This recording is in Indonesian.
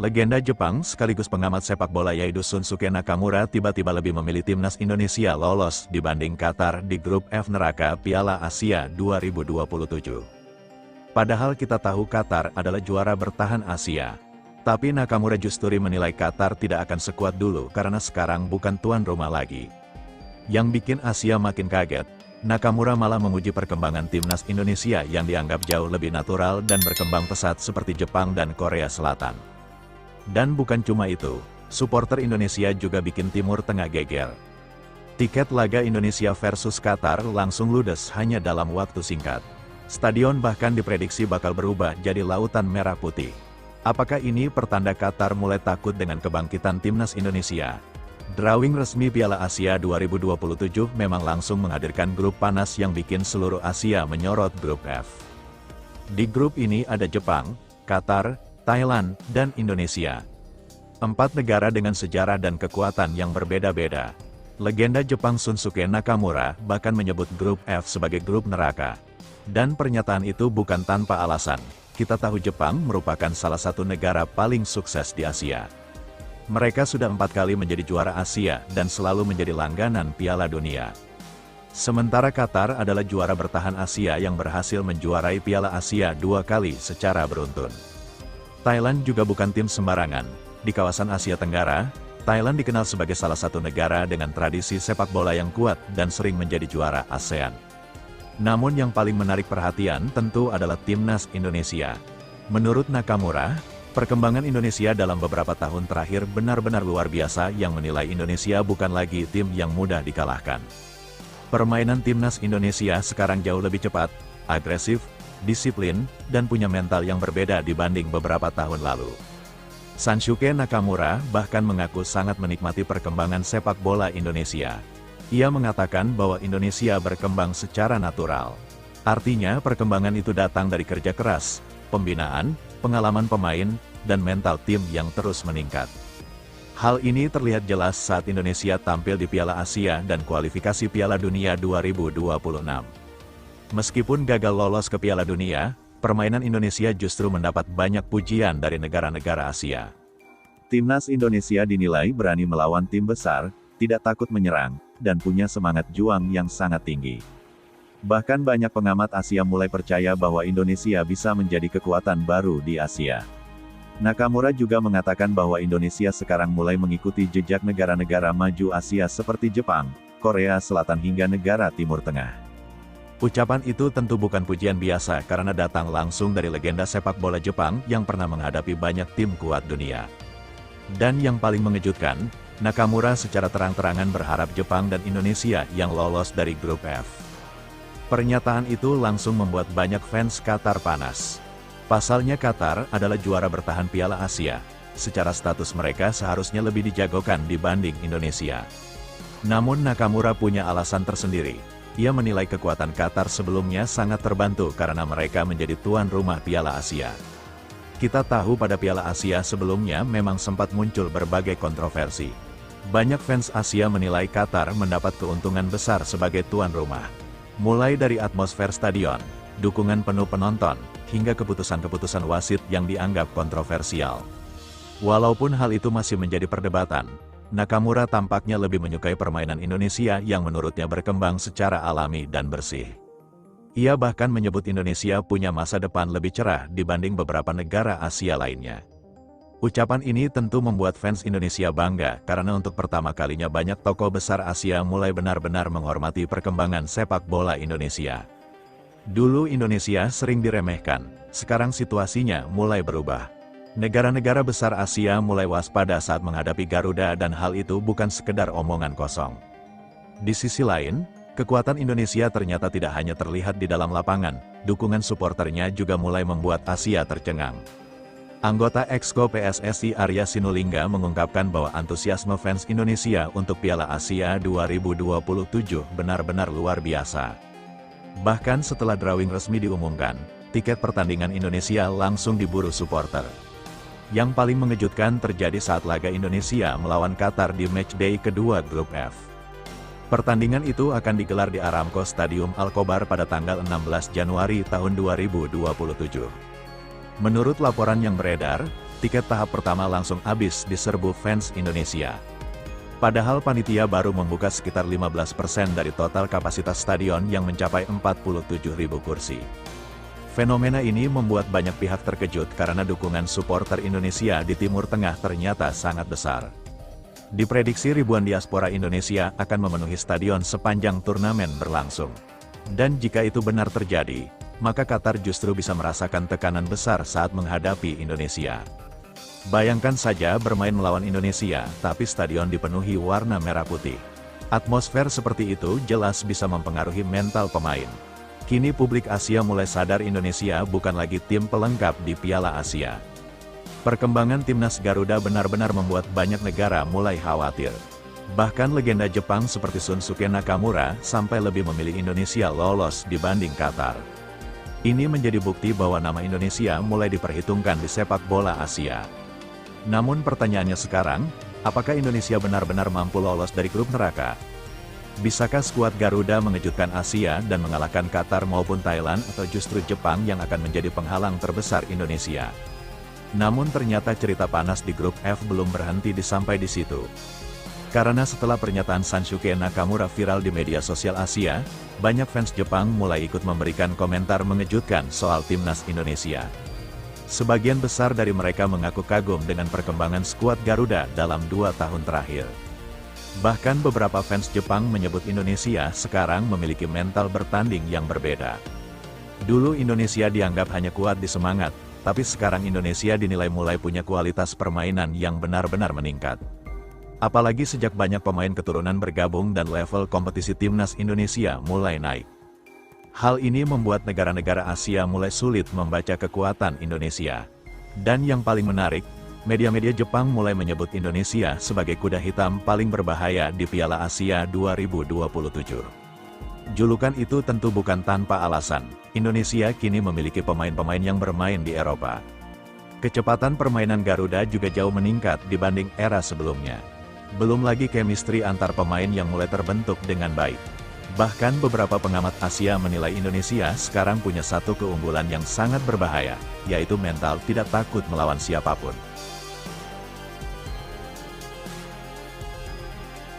Legenda Jepang sekaligus pengamat sepak bola yaitu Shunsuke Nakamura tiba-tiba lebih memilih timnas Indonesia lolos dibanding Qatar di grup F neraka Piala Asia 2027. Padahal kita tahu Qatar adalah juara bertahan Asia. Tapi Nakamura justru menilai Qatar tidak akan sekuat dulu karena sekarang bukan tuan rumah lagi. Yang bikin Asia makin kaget, Nakamura malah memuji perkembangan timnas Indonesia yang dianggap jauh lebih natural dan berkembang pesat seperti Jepang dan Korea Selatan. Dan bukan cuma itu, supporter Indonesia juga bikin Timur Tengah geger. Tiket laga Indonesia versus Qatar langsung ludes hanya dalam waktu singkat. Stadion bahkan diprediksi bakal berubah jadi lautan merah putih. Apakah ini pertanda Qatar mulai takut dengan kebangkitan timnas Indonesia? Drawing resmi Piala Asia 2027 memang langsung menghadirkan grup panas yang bikin seluruh Asia menyorot grup F. Di grup ini ada Jepang, Qatar, Thailand, dan Indonesia. 4 negara dengan sejarah dan kekuatan yang berbeda-beda. Legenda Jepang Shunsuke Nakamura bahkan menyebut grup F sebagai grup neraka. Dan pernyataan itu bukan tanpa alasan. Kita tahu Jepang merupakan salah satu negara paling sukses di Asia. Mereka sudah 4 kali menjadi juara Asia dan selalu menjadi langganan Piala Dunia. Sementara Qatar adalah juara bertahan Asia yang berhasil menjuarai Piala Asia 2 kali secara beruntun. Thailand juga bukan tim sembarangan. Di kawasan Asia Tenggara, Thailand dikenal sebagai salah satu negara dengan tradisi sepak bola yang kuat dan sering menjadi juara ASEAN. Namun yang paling menarik perhatian tentu adalah timnas Indonesia. Menurut Nakamura, perkembangan Indonesia dalam beberapa tahun terakhir benar-benar luar biasa yang menilai Indonesia bukan lagi tim yang mudah dikalahkan. Permainan timnas Indonesia sekarang jauh lebih cepat, agresif, disiplin, dan punya mental yang berbeda dibanding beberapa tahun lalu. Shunsuke Nakamura bahkan mengaku sangat menikmati perkembangan sepak bola Indonesia. Ia mengatakan bahwa Indonesia berkembang secara natural. Artinya perkembangan itu datang dari kerja keras, pembinaan, pengalaman pemain, dan mental tim yang terus meningkat. Hal ini terlihat jelas saat Indonesia tampil di Piala Asia dan kualifikasi Piala Dunia 2026. Meskipun gagal lolos ke Piala Dunia, permainan Indonesia justru mendapat banyak pujian dari negara-negara Asia. Timnas Indonesia dinilai berani melawan tim besar, tidak takut menyerang, dan punya semangat juang yang sangat tinggi. Bahkan banyak pengamat Asia mulai percaya bahwa Indonesia bisa menjadi kekuatan baru di Asia. Nakamura juga mengatakan bahwa Indonesia sekarang mulai mengikuti jejak negara-negara maju Asia seperti Jepang, Korea Selatan hingga negara Timur Tengah. Ucapan itu tentu bukan pujian biasa karena datang langsung dari legenda sepak bola Jepang yang pernah menghadapi banyak tim kuat dunia. Dan yang paling mengejutkan, Nakamura secara terang-terangan berharap Jepang dan Indonesia yang lolos dari grup F. Pernyataan itu langsung membuat banyak fans Qatar panas. Pasalnya Qatar adalah juara bertahan Piala Asia. Secara status mereka seharusnya lebih dijagokan dibanding Indonesia. Namun Nakamura punya alasan tersendiri. Ia menilai kekuatan Qatar sebelumnya sangat terbantu karena mereka menjadi tuan rumah Piala Asia. Kita tahu pada Piala Asia sebelumnya memang sempat muncul berbagai kontroversi. Banyak fans Asia menilai Qatar mendapat keuntungan besar sebagai tuan rumah. Mulai dari atmosfer stadion, dukungan penuh penonton, hingga keputusan-keputusan wasit yang dianggap kontroversial. Walaupun hal itu masih menjadi perdebatan, Nakamura tampaknya lebih menyukai permainan Indonesia yang menurutnya berkembang secara alami dan bersih. Ia bahkan menyebut Indonesia punya masa depan lebih cerah dibanding beberapa negara Asia lainnya. Ucapan ini tentu membuat fans Indonesia bangga karena untuk pertama kalinya banyak tokoh besar Asia mulai benar-benar menghormati perkembangan sepak bola Indonesia. Dulu Indonesia sering diremehkan, sekarang situasinya mulai berubah. Negara-negara besar Asia mulai waspada saat menghadapi Garuda dan hal itu bukan sekedar omongan kosong. Di sisi lain, kekuatan Indonesia ternyata tidak hanya terlihat di dalam lapangan, dukungan suporternya juga mulai membuat Asia tercengang. Anggota Exco PSSI Arya Sinulinga mengungkapkan bahwa antusiasme fans Indonesia untuk Piala Asia 2027 benar-benar luar biasa. Bahkan setelah drawing resmi diumumkan, tiket pertandingan Indonesia langsung diburu supporter. Yang paling mengejutkan terjadi saat laga Indonesia melawan Qatar di matchday kedua grup F. Pertandingan itu akan digelar di Aramco Stadium Al-Khobar pada tanggal 16 Januari tahun 2027. Menurut laporan yang beredar, tiket tahap pertama langsung habis diserbu fans Indonesia. Padahal panitia baru membuka sekitar 15% dari total kapasitas stadion yang mencapai 47.000 kursi. Fenomena ini membuat banyak pihak terkejut karena dukungan supporter Indonesia di Timur Tengah ternyata sangat besar. Diprediksi ribuan diaspora Indonesia akan memenuhi stadion sepanjang turnamen berlangsung. Dan jika itu benar terjadi, maka Qatar justru bisa merasakan tekanan besar saat menghadapi Indonesia. Bayangkan saja bermain melawan Indonesia, tapi stadion dipenuhi warna merah putih. Atmosfer seperti itu jelas bisa mempengaruhi mental pemain. Kini publik Asia mulai sadar Indonesia bukan lagi tim pelengkap di Piala Asia. Perkembangan timnas Garuda benar-benar membuat banyak negara mulai khawatir. Bahkan legenda Jepang seperti Shunsuke Nakamura sampai lebih memilih Indonesia lolos dibanding Qatar. Ini menjadi bukti bahwa nama Indonesia mulai diperhitungkan di sepak bola Asia. Namun pertanyaannya sekarang, apakah Indonesia benar-benar mampu lolos dari grup neraka? Bisakah skuad Garuda mengejutkan Asia dan mengalahkan Qatar maupun Thailand atau justru Jepang yang akan menjadi penghalang terbesar Indonesia? Namun ternyata cerita panas di grup F belum berhenti sampai di situ. Karena setelah pernyataan Shunsuke Nakamura viral di media sosial Asia, banyak fans Jepang mulai ikut memberikan komentar mengejutkan soal timnas Indonesia. Sebagian besar dari mereka mengaku kagum dengan perkembangan skuad Garuda dalam 2 tahun terakhir. Bahkan beberapa fans Jepang menyebut Indonesia sekarang memiliki mental bertanding yang berbeda. Dulu Indonesia dianggap hanya kuat di semangat, tapi sekarang Indonesia dinilai mulai punya kualitas permainan yang benar-benar meningkat. Apalagi sejak banyak pemain keturunan bergabung dan level kompetisi timnas Indonesia mulai naik. Hal ini membuat negara-negara Asia mulai sulit membaca kekuatan Indonesia. Dan yang paling menarik, media-media Jepang mulai menyebut Indonesia sebagai kuda hitam paling berbahaya di Piala Asia 2027. Julukan itu tentu bukan tanpa alasan. Indonesia kini memiliki pemain-pemain yang bermain di Eropa. Kecepatan permainan Garuda juga jauh meningkat dibanding era sebelumnya. Belum lagi chemistry antar pemain yang mulai terbentuk dengan baik. Bahkan beberapa pengamat Asia menilai Indonesia sekarang punya satu keunggulan yang sangat berbahaya, yaitu mental tidak takut melawan siapapun.